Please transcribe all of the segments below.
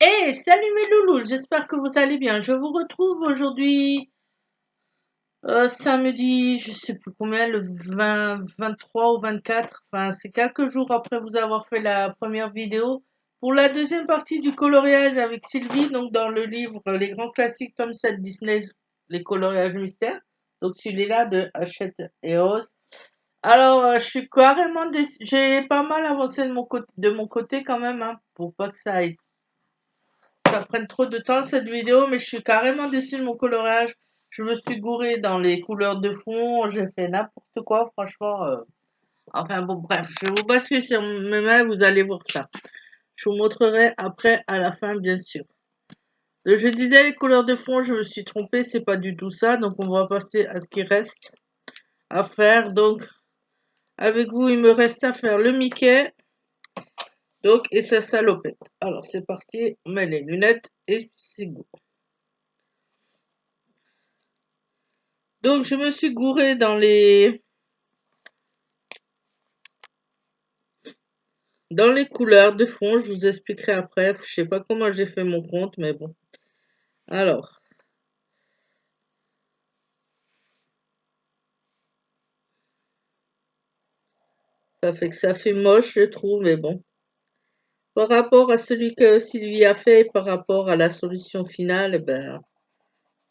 Hey, salut mes loulous, j'espère que vous allez bien. Je vous retrouve aujourd'hui, samedi, je sais plus combien, le 20, 23 ou 24. Enfin, c'est quelques jours après vous avoir fait la première vidéo. Pour la deuxième partie du coloriage avec Sylvie, donc dans le livre Les grands classiques tome 7 Disney, les coloriages mystères. Donc celui-là de Hachette et Rose. Alors, je suis carrément j'ai pas mal avancé de mon côté quand même, hein, pour pas que ça prenne trop de temps cette vidéo, mais je suis carrément déçue de mon coloriage. Je me suis gourée dans les couleurs de fond, j'ai fait n'importe quoi, franchement. Enfin bon, bref, je vais vous basculer sur mes mains, vous allez voir ça. Je vous montrerai après, à la fin, bien sûr. Je disais les couleurs de fond, je me suis trompée, c'est pas du tout ça, donc on va passer à ce qui reste à faire. Donc, avec vous, il me reste à faire le Mickey, donc, et sa salopette. Alors, c'est parti, on met les lunettes et c'est go. Donc, je me suis gourée dans les couleurs de fond. Je vous expliquerai après. Je sais pas comment j'ai fait mon compte, mais bon. Alors, ça fait que ça fait moche, je trouve, mais bon. Par rapport à celui que Sylvie a fait, par rapport à la solution finale, ben,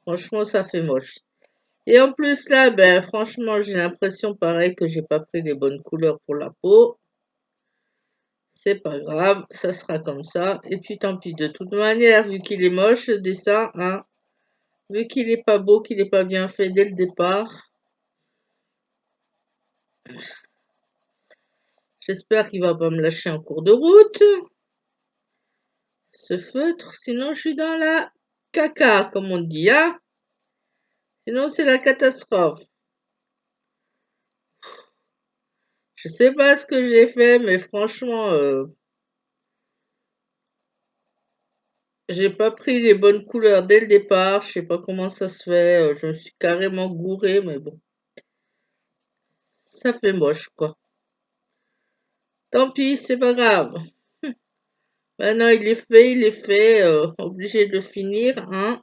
franchement, ça fait moche. Et en plus, là, ben, franchement, j'ai l'impression, pareil, que j'ai pas pris les bonnes couleurs pour la peau. C'est pas grave, ça sera comme ça. Et puis tant pis, de toute manière, vu qu'il est moche, le dessin, hein, vu qu'il est pas beau, qu'il est pas bien fait dès le départ, j'espère qu'il va pas me lâcher en cours de route, ce feutre, sinon je suis dans la caca, comme on dit, hein. Sinon c'est la catastrophe. Je sais pas ce que j'ai fait, mais franchement, j'ai pas pris les bonnes couleurs dès le départ. Je sais pas comment ça se fait. Je me suis carrément gourée, mais bon, ça fait moche, quoi. Tant pis, c'est pas grave. Maintenant, il est fait, obligé de le finir, hein.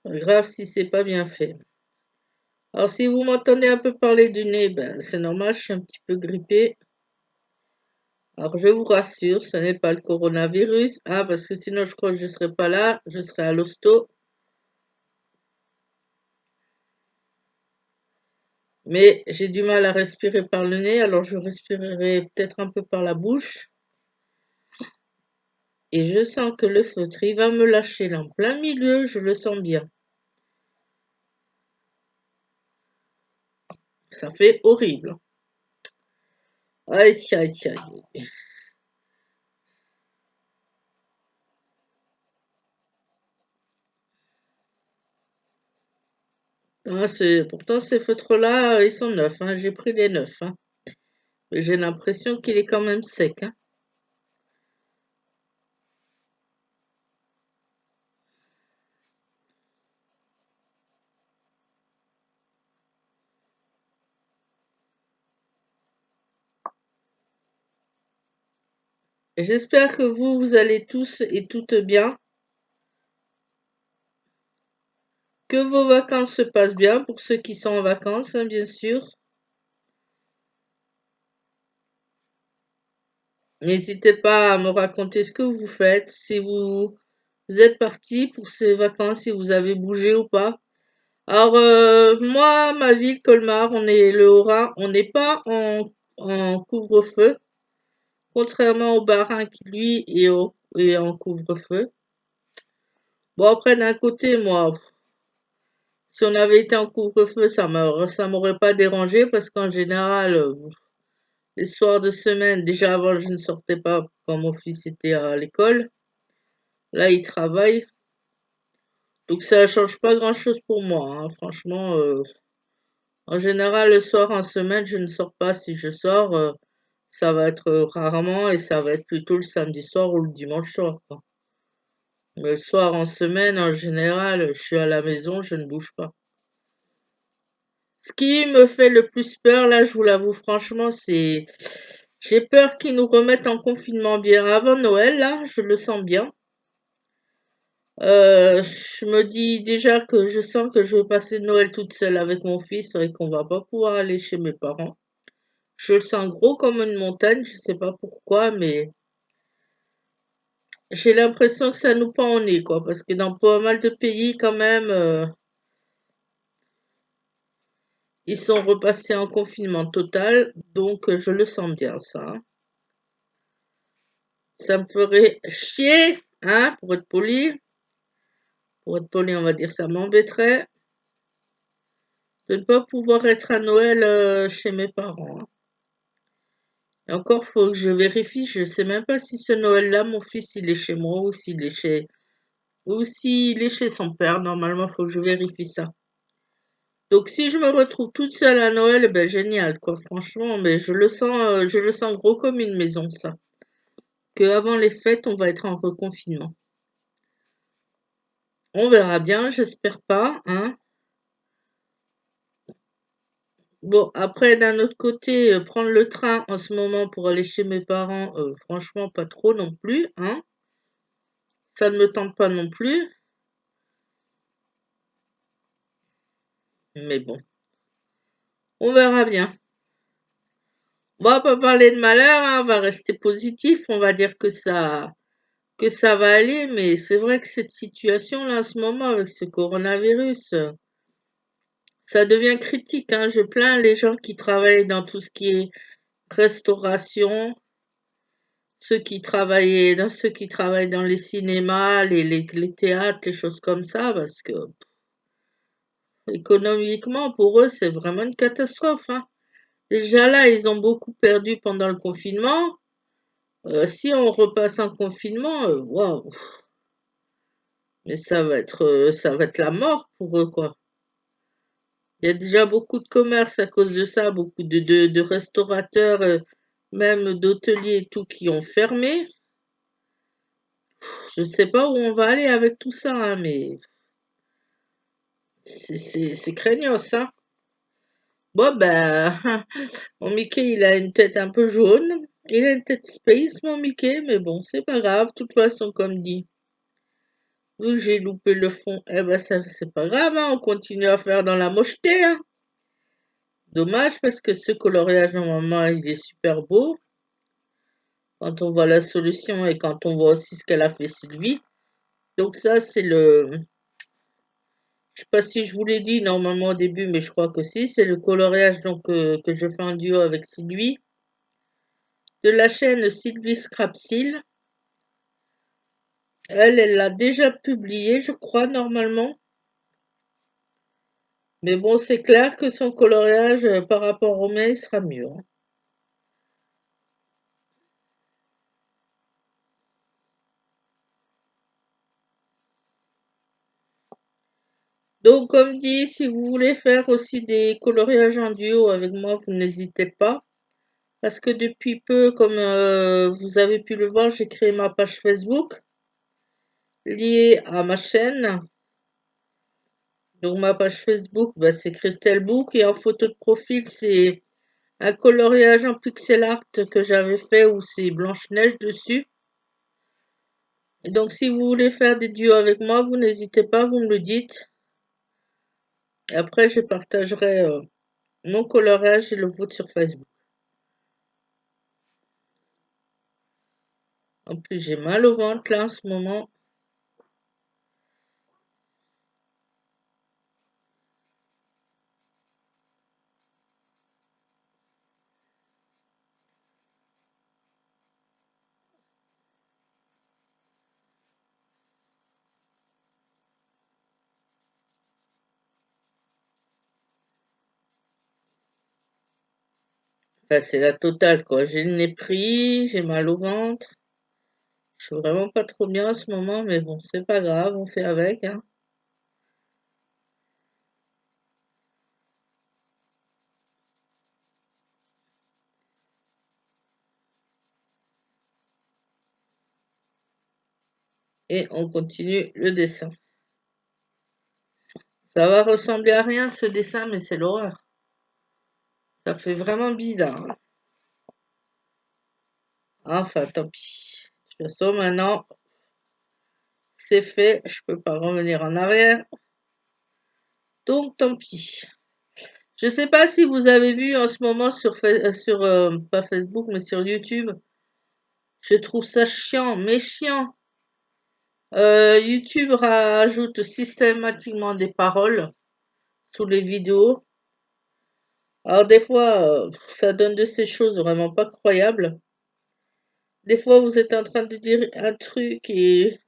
Pas grave si c'est pas bien fait. Alors, si vous m'entendez un peu parler du nez, ben, c'est normal, je suis un petit peu grippée. Alors, je vous rassure, ce n'est pas le coronavirus, hein, parce que sinon, je crois que je ne serais pas là, je serais à l'hosto. Mais j'ai du mal à respirer par le nez, alors je respirerai peut-être un peu par la bouche. Et je sens que le feutre, il va me lâcher là en plein milieu, je le sens bien. Ça fait horrible. Aïe, aïe, aïe. Ah, pourtant, ces feutres-là, ils sont neufs, hein, j'ai pris les neufs, hein. Mais j'ai l'impression qu'il est quand même sec, hein. J'espère que vous allez tous et toutes bien, que vos vacances se passent bien pour ceux qui sont en vacances, hein, bien sûr. N'hésitez pas à me raconter ce que vous faites, si vous êtes partis pour ces vacances, si vous avez bougé ou pas. Alors, moi, ma ville, Colmar, on est le Haut-Rhin, on n'est pas en couvre-feu, contrairement au Bas-Rhin qui, lui, est en couvre-feu. Bon, après, d'un côté, moi, si on avait été en couvre-feu, ça m'aurait pas dérangé parce qu'en général, les soirs de semaine, déjà avant, je ne sortais pas quand mon fils était à l'école. Là, il travaille. Donc, ça change pas grand-chose pour moi, hein. Franchement, en général, le soir en semaine, je ne sors pas. Si je sors, ça va être rarement et ça va être plutôt le samedi soir ou le dimanche soir, quoi. Mais le soir en semaine, en général, je suis à la maison, je ne bouge pas. Ce qui me fait le plus peur, là, je vous l'avoue franchement, c'est... J'ai peur qu'ils nous remettent en confinement bien avant Noël, là, je le sens bien. Je me dis déjà que je sens que je vais passer Noël toute seule avec mon fils et qu'on va pas pouvoir aller chez mes parents. Je le sens gros comme une montagne, je sais pas pourquoi, mais j'ai l'impression que ça nous pend au nez, quoi, parce que dans pas mal de pays, quand même, ils sont repassés en confinement total, donc je le sens bien, ça, hein. Ça me ferait chier, hein, pour être poli. Pour être poli, on va dire, ça m'embêterait de ne pas pouvoir être à Noël chez mes parents, hein. Et encore, faut que je vérifie, je sais même pas si ce Noël-là, mon fils, il est chez moi ou s'il est chez son père. Normalement, faut que je vérifie ça. Donc, si je me retrouve toute seule à Noël, ben génial, quoi, franchement, mais je le sens gros comme une maison, ça. Que avant les fêtes, on va être en reconfinement. On verra bien, j'espère pas, hein. Bon, après, d'un autre côté, prendre le train en ce moment pour aller chez mes parents, franchement, pas trop non plus, hein. Ça ne me tente pas non plus, mais bon, on verra bien. On va pas parler de malheur, hein, on va rester positif, on va dire que ça va aller, mais c'est vrai que cette situation-là, en ce moment, avec ce coronavirus, ça devient critique, hein. Je plains les gens qui travaillent dans tout ce qui est restauration, ceux qui travaillent dans les cinémas, les théâtres, les choses comme ça, parce que économiquement, pour eux, c'est vraiment une catastrophe, hein. Déjà là, ils ont beaucoup perdu pendant le confinement. Si on repasse un confinement, waouh, mais ça va être la mort pour eux, quoi. Il y a déjà beaucoup de commerces à cause de ça, beaucoup de restaurateurs, même d'hôteliers et tout qui ont fermé. Je sais pas où on va aller avec tout ça, hein, mais c'est craignos, hein. Bon, ben, mon Mickey, il a une tête un peu jaune. Il a une tête space, mon Mickey, mais bon, c'est pas grave. De toute façon, comme dit, vu que j'ai loupé le fond, eh ben, ça, c'est pas grave, hein, on continue à faire dans la mocheté, hein. Dommage, parce que ce coloriage, normalement, il est super beau. Quand on voit la solution et quand on voit aussi ce qu'elle a fait Sylvie. Donc ça, c'est le... Je sais pas si je vous l'ai dit normalement au début, mais je crois que si. C'est le coloriage donc, que je fais en duo avec Sylvie. De la chaîne Sylvie Scrapsil. Elle l'a déjà publié, je crois, normalement. Mais bon, c'est clair que son coloriage par rapport au mien, il sera mieux, hein. Donc, comme dit, si vous voulez faire aussi des coloriages en duo avec moi, vous n'hésitez pas. Parce que depuis peu, comme vous avez pu le voir, j'ai créé ma page Facebook liée à ma chaîne. Donc ma page Facebook, bah, c'est Christelle Book et en photo de profil, c'est un coloriage en pixel art que j'avais fait où c'est Blanche-Neige dessus. Et donc si vous voulez faire des duos avec moi, vous n'hésitez pas, vous me le dites. Et après, je partagerai mon coloriage et le vôtre sur Facebook. En plus, j'ai mal au ventre là en ce moment. Bah, c'est la totale quoi. J'ai le nez pris, j'ai mal au ventre. Je suis vraiment pas trop bien en ce moment, mais bon, c'est pas grave, on fait avec, hein. Et on continue le dessin. Ça va ressembler à rien ce dessin, mais c'est l'horreur. Ça fait vraiment bizarre, hein. Enfin, tant pis. De toute façon, maintenant, c'est fait. Je peux pas revenir en arrière. Donc, tant pis. Je sais pas si vous avez vu en ce moment pas Facebook, mais sur YouTube. Je trouve ça chiant, mais chiant. YouTube rajoute systématiquement des paroles sous les vidéos. Alors des fois, ça donne de ces choses vraiment pas croyables. Des fois, vous êtes en train de dire un truc et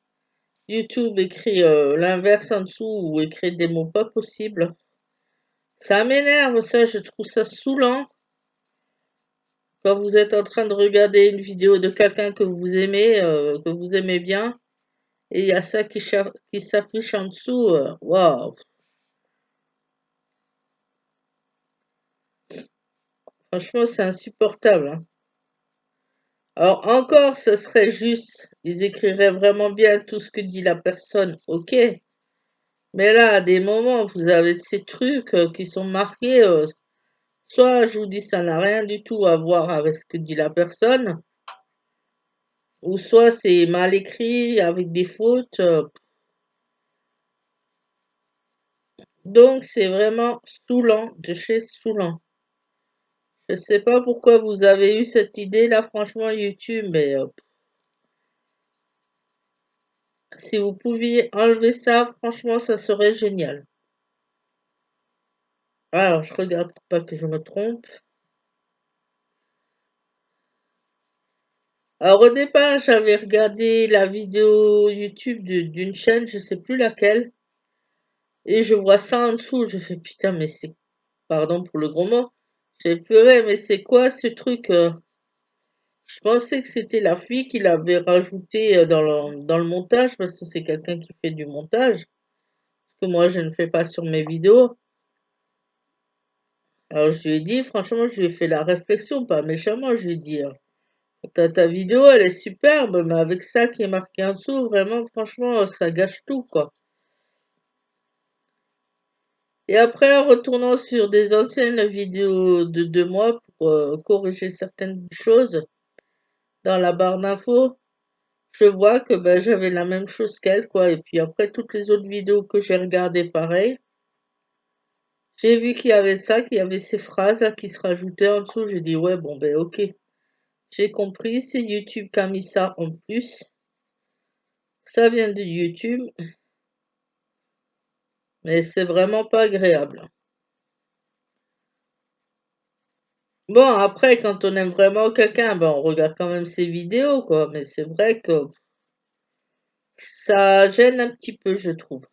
YouTube écrit l'inverse en dessous ou écrit des mots pas possibles. Ça m'énerve, ça, je trouve ça saoulant. Quand vous êtes en train de regarder une vidéo de quelqu'un que vous aimez bien, et il y a ça qui s'affiche en dessous, waouh, franchement, c'est insupportable, hein. Alors encore, ce serait juste, ils écriraient vraiment bien tout ce que dit la personne, ok. Mais là, à des moments, vous avez de ces trucs qui sont marqués, soit je vous dis ça n'a rien du tout à voir avec ce que dit la personne, ou soit c'est mal écrit avec des fautes. Donc c'est vraiment saoulant de chez saoulant. Je sais pas pourquoi vous avez eu cette idée là, franchement YouTube, mais si vous pouviez enlever ça, franchement, ça serait génial. Alors, je regarde pas que je me trompe. Alors, au départ, j'avais regardé la vidéo YouTube d'une chaîne, je sais plus laquelle, et je vois ça en dessous. Je fais putain, mais c'est, pardon pour le gros mot, j'ai pleuré, mais c'est quoi ce truc? Je pensais que c'était la fille qui l'avait rajouté dans le montage, parce que c'est quelqu'un qui fait du montage, que moi je ne fais pas sur mes vidéos. Alors, je lui ai dit, franchement, je lui ai fait la réflexion, pas méchamment, je lui ai dit. Ta vidéo, elle est superbe, mais avec ça qui est marqué en dessous, vraiment, franchement, ça gâche tout, quoi. Et après, en retournant sur des anciennes vidéos de 2 mois pour corriger certaines choses dans la barre d'infos, je vois que ben, j'avais la même chose qu'elle, quoi. Et puis après, toutes les autres vidéos que j'ai regardées, pareil, j'ai vu qu'il y avait ça, qu'il y avait ces phrases là, qui se rajoutaient en dessous. J'ai dit, ouais, bon, ben, ok. J'ai compris, c'est YouTube qui a mis ça en plus. Ça vient de YouTube. Mais c'est vraiment pas agréable. Bon, après, quand on aime vraiment quelqu'un, ben, on regarde quand même ses vidéos, quoi. Mais c'est vrai que ça gêne un petit peu, je trouve.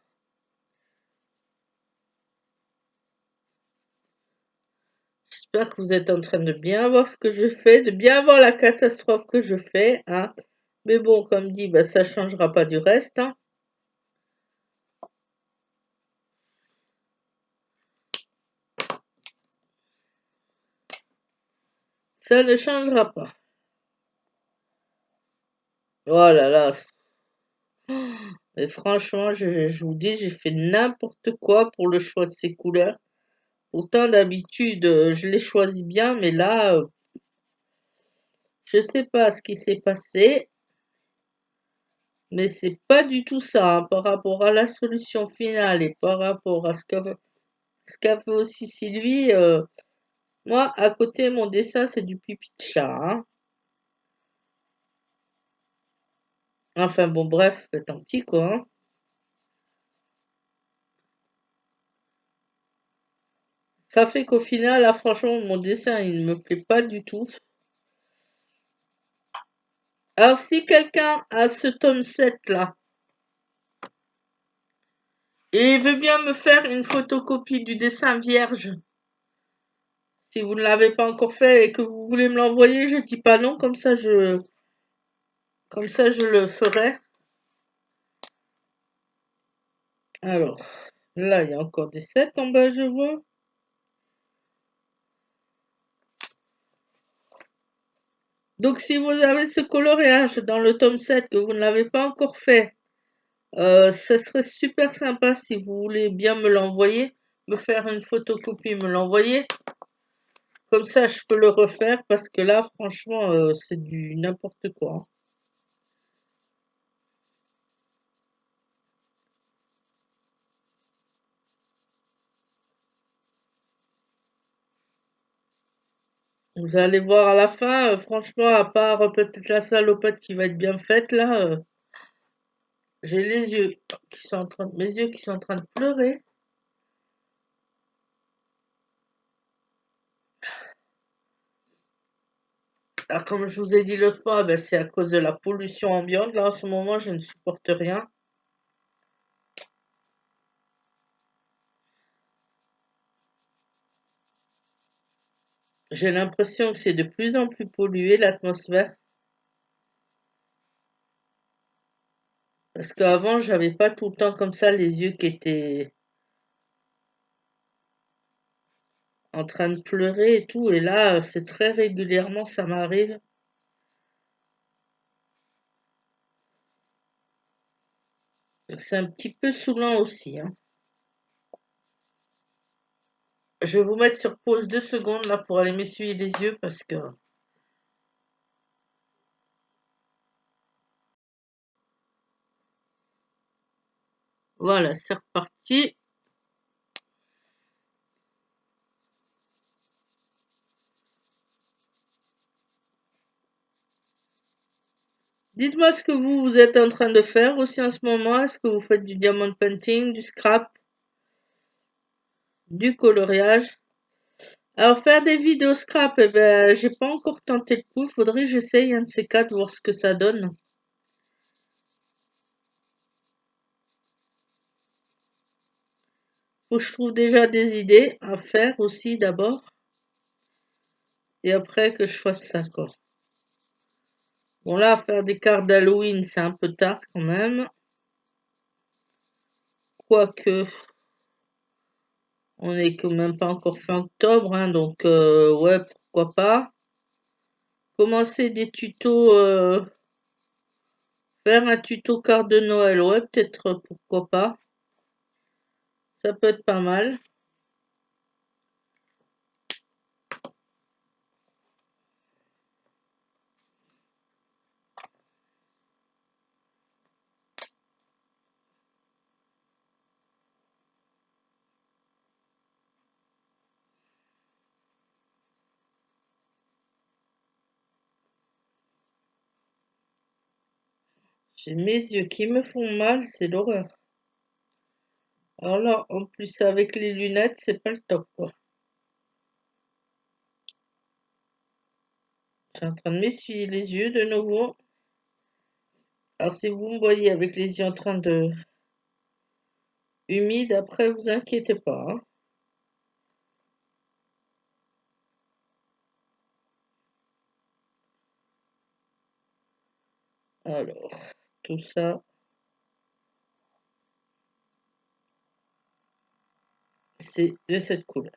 J'espère que vous êtes en train de bien voir ce que je fais, de bien voir la catastrophe que je fais, hein. Mais bon, comme dit, ben, ça changera pas du reste, hein. Ça ne changera pas. Oh là là. Mais franchement, je vous dis, j'ai fait n'importe quoi pour le choix de ces couleurs. Pourtant, d'habitude, je les choisis bien, mais là, je sais pas ce qui s'est passé, mais c'est pas du tout ça, hein, par rapport à la solution finale et par rapport à ce qu'a fait aussi Sylvie. Moi, à côté, mon dessin, c'est du pipi de chat, hein. Enfin bon, bref, tant pis quoi, hein. Ça fait qu'au final, là, franchement, mon dessin, il ne me plaît pas du tout. Alors, si quelqu'un a ce tome 7 là, et veut bien me faire une photocopie du dessin vierge, si vous ne l'avez pas encore fait et que vous voulez me l'envoyer, je dis pas non, comme ça je le ferai. Alors, là, il y a encore des 7 en bas, je vois. Donc, si vous avez ce coloriage dans le tome 7 que vous ne l'avez pas encore fait, ça serait super sympa si vous voulez bien me l'envoyer, me faire une photocopie, me l'envoyer. Comme ça, je peux le refaire parce que là, franchement, c'est du n'importe quoi, hein. Vous allez voir à la fin, franchement, à part peut-être la salopette qui va être bien faite, là, j'ai les yeux qui sont en train mes yeux qui sont en train de pleurer. Alors, comme je vous ai dit l'autre fois, ben, c'est à cause de la pollution ambiante. Là, en ce moment, je ne supporte rien. J'ai l'impression que c'est de plus en plus pollué, l'atmosphère. Parce qu'avant, j'avais pas tout le temps comme ça les yeux qui étaient en train de pleurer et tout. Et là, c'est très régulièrement, ça m'arrive. Donc, c'est un petit peu saoulant aussi, hein. Je vais vous mettre sur pause 2 secondes là pour aller m'essuyer les yeux parce que voilà, c'est reparti. Dites-moi ce que vous êtes en train de faire aussi en ce moment. Est-ce que vous faites du diamond painting, du scrap, du coloriage? Alors faire des vidéos scrap, eh ben, j'ai pas encore tenté le coup. Faudrait que j'essaye un de ces quatre, voir ce que ça donne. Faut que je trouve déjà des idées à faire aussi d'abord. Et après que je fasse ça, quoi. Bon là, faire des cartes d'Halloween, c'est un peu tard quand même. Quoique, on est quand même pas encore fin octobre, hein, donc ouais, pourquoi pas. Commencer des tutos, faire un tuto carte de Noël, ouais, peut-être, pourquoi pas. Ça peut être pas mal. J'ai mes yeux qui me font mal, c'est l'horreur. Alors là, en plus avec les lunettes, c'est pas le top, quoi. Je suis en train de m'essuyer les yeux de nouveau. Alors si vous me voyez avec les yeux en train de humides, après vous inquiétez pas, hein. Alors, tout ça, c'est de cette couleur.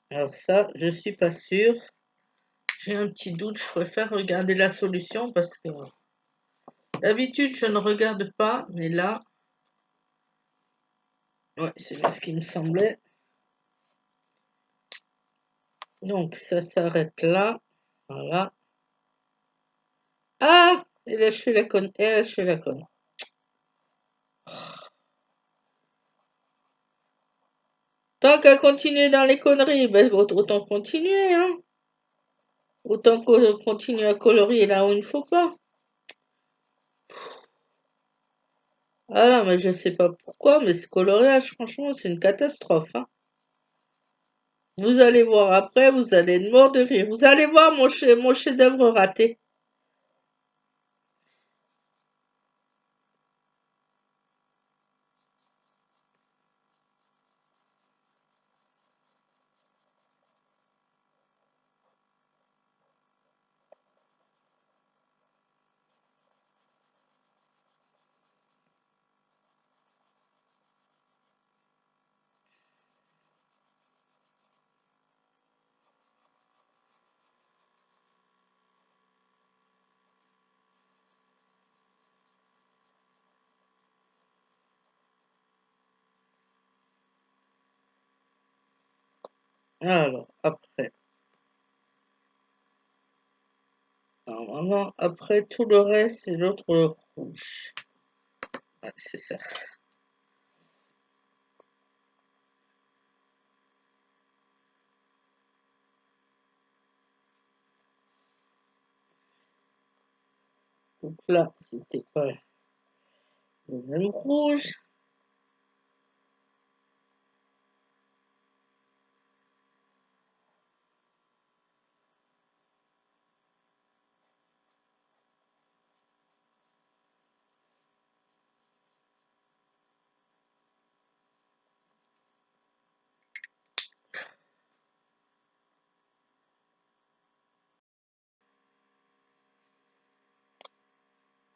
Alors ça, je suis pas sûre. J'ai un petit doute, je préfère regarder la solution parce que d'habitude je ne regarde pas, mais là, ouais, c'est bien ce qui me semblait. Donc ça s'arrête là, voilà. Ah! Et là je fais la conne, et là je fais la conne. Tant qu'à continuer dans les conneries, ben, autant continuer, hein. Autant qu'on continue à colorier là où il ne faut pas. Ah non, mais je sais pas pourquoi, mais ce coloriage, franchement, c'est une catastrophe, hein. Vous allez voir après, vous allez être mort de rire. Vous allez voir mon chef-d'œuvre raté. Alors, après. Normalement, après tout le reste, c'est l'autre rouge. Ouais, c'est ça. Donc là, c'était pas le même rouge.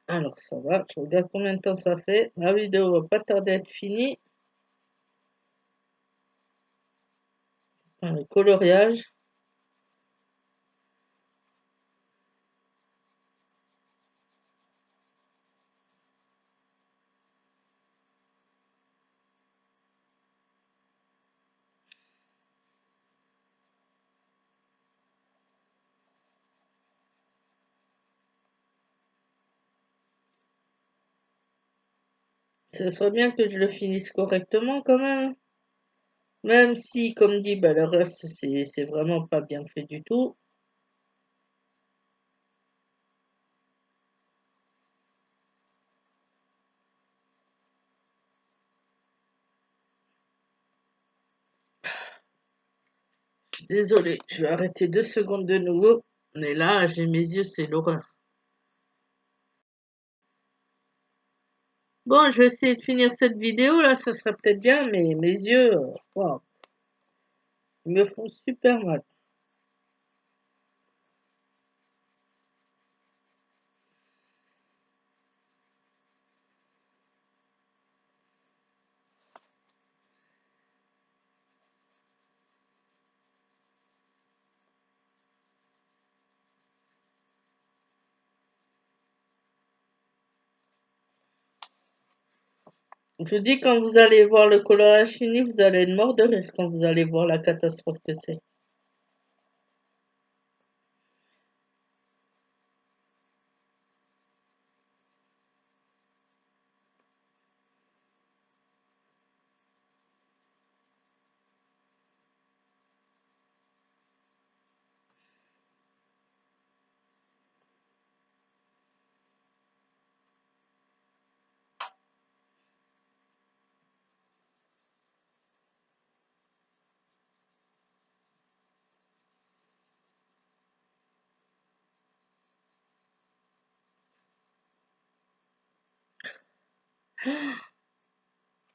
Alors, ça va. Je regarde combien de temps ça fait. La vidéo va pas tarder à être finie. Enfin, le coloriage. Ce serait bien que je le finisse correctement quand même. Même si, comme dit, bah, le reste, c'est vraiment pas bien fait du tout. Je suis désolée, je vais arrêter 2 secondes de nouveau. Mais là, j'ai mes yeux, c'est l'horreur. Bon, je vais essayer de finir cette vidéo, là, ça serait peut-être bien, mais mes yeux, waouh, ils me font super mal. Je vous dis, quand vous allez voir le coloriage fini, vous allez être mort de rire quand vous allez voir la catastrophe que c'est.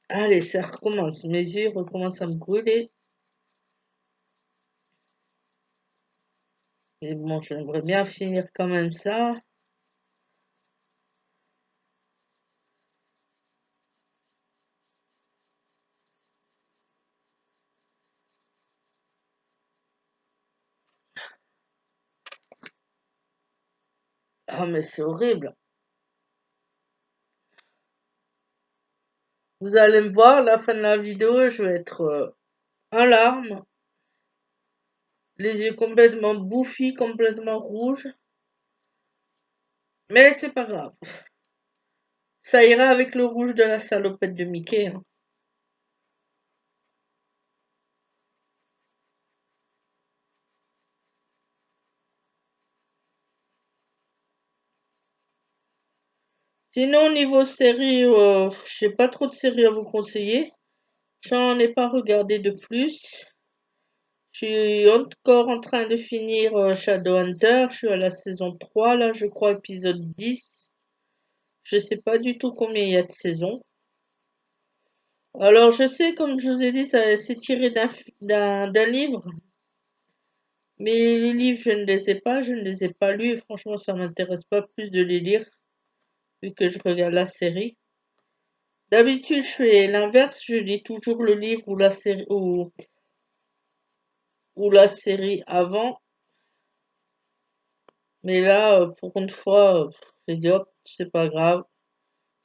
Allez, ça recommence. Mes yeux recommencent à me brûler. Mais bon, j'aimerais bien finir quand même ça. Ah, mais c'est horrible. Vous allez me voir, à la fin de la vidéo, je vais être en larmes, les yeux complètement bouffis, complètement rouges. Mais c'est pas grave. Ça ira avec le rouge de la salopette de Mickey, hein. Sinon, niveau série, j'ai pas trop de séries à vous conseiller. J'en ai pas regardé de plus. Je suis encore en train de finir Shadowhunter. Je suis à la saison 3, là, je crois, épisode 10. Je sais pas du tout combien il y a de saisons. Alors, je sais, comme je vous ai dit, ça c'est tiré d'un livre. Mais les livres, je ne les ai pas, je ne les ai pas lus. Et franchement, ça m'intéresse pas plus de les lire, vu que je regarde la série. D'habitude, je fais l'inverse, je lis toujours le livre ou la série avant. Mais là, pour une fois, j'ai dit hop, c'est pas grave.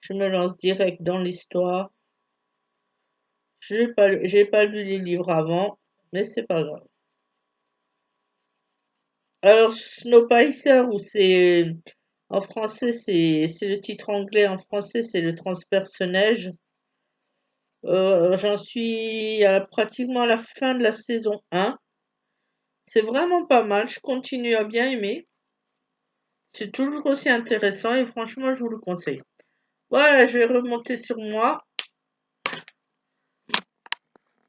Je me lance direct dans l'histoire. J'ai pas lu les livres avant, mais c'est pas grave. Alors, Snowpiercer, ou c'est en français, c'est le titre anglais, en français, c'est le transperce-neige. J'en suis pratiquement à la fin de la saison 1. C'est vraiment pas mal, je continue à bien aimer. C'est toujours aussi intéressant et franchement, je vous le conseille. Voilà, je vais remonter sur moi.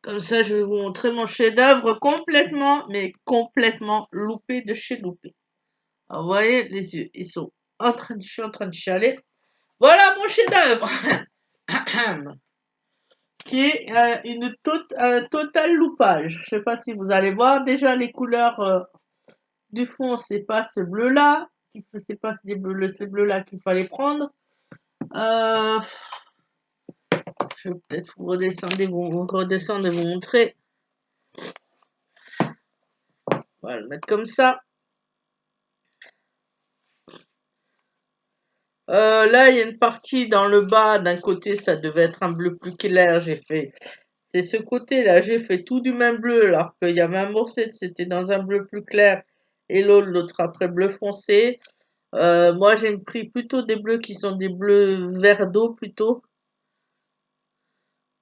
Comme ça, je vais vous montrer mon chef-d'œuvre complètement, mais complètement loupé de chez loupé. Alors, vous voyez, les yeux, ils sont je suis en train de chialer. Voilà mon chef-d'œuvre, qui est un total loupage. Je sais pas si vous allez voir. Déjà, les couleurs du fond, c'est pas ce bleu-là. C'est pas ces bleus-là qu'il fallait prendre. Euh, je vais peut-être vous redescendre et vous montrer. On va le mettre comme ça. Là, il y a une partie dans le bas. D'un côté, ça devait être un bleu plus clair. C'est ce côté-là. J'ai fait tout du même bleu, alors qu'il y avait un morceau, c'était dans un bleu plus clair, et l'autre après bleu foncé. Moi, j'ai pris plutôt des bleus qui sont des bleus vert d'eau plutôt.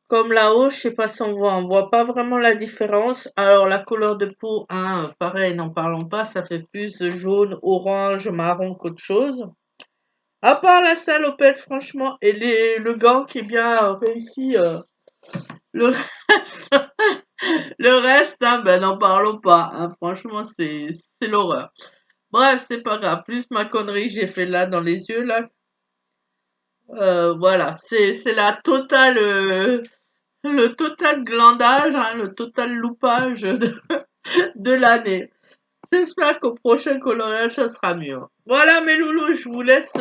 Comme là-haut, je sais pas si on voit pas vraiment la différence. Alors, la couleur de peau, hein, pareil, n'en parlons pas, ça fait plus jaune, orange, marron qu'autre chose. À part la salopette, franchement, et le gant qui est bien réussi, le reste, le reste, hein, ben n'en parlons pas, hein, franchement, c'est l'horreur. Bref, c'est pas grave, plus ma connerie que j'ai fait là dans les yeux, là, voilà, c'est la totale, le total glandage, hein, le total loupage de l'année. J'espère qu'au prochain coloriage, ça sera mieux. Voilà mes loulous, je vous laisse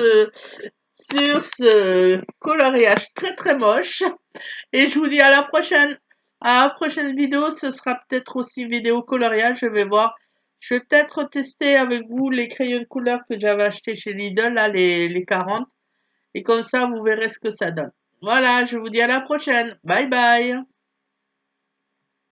sur ce coloriage très très moche. Et je vous dis à la prochaine. À la prochaine vidéo, ce sera peut-être aussi vidéo coloriage. Je vais voir. Je vais peut-être tester avec vous les crayons de couleur que j'avais acheté chez Lidl, là, les 40. Et comme ça, vous verrez ce que ça donne. Voilà, je vous dis à la prochaine. Bye bye.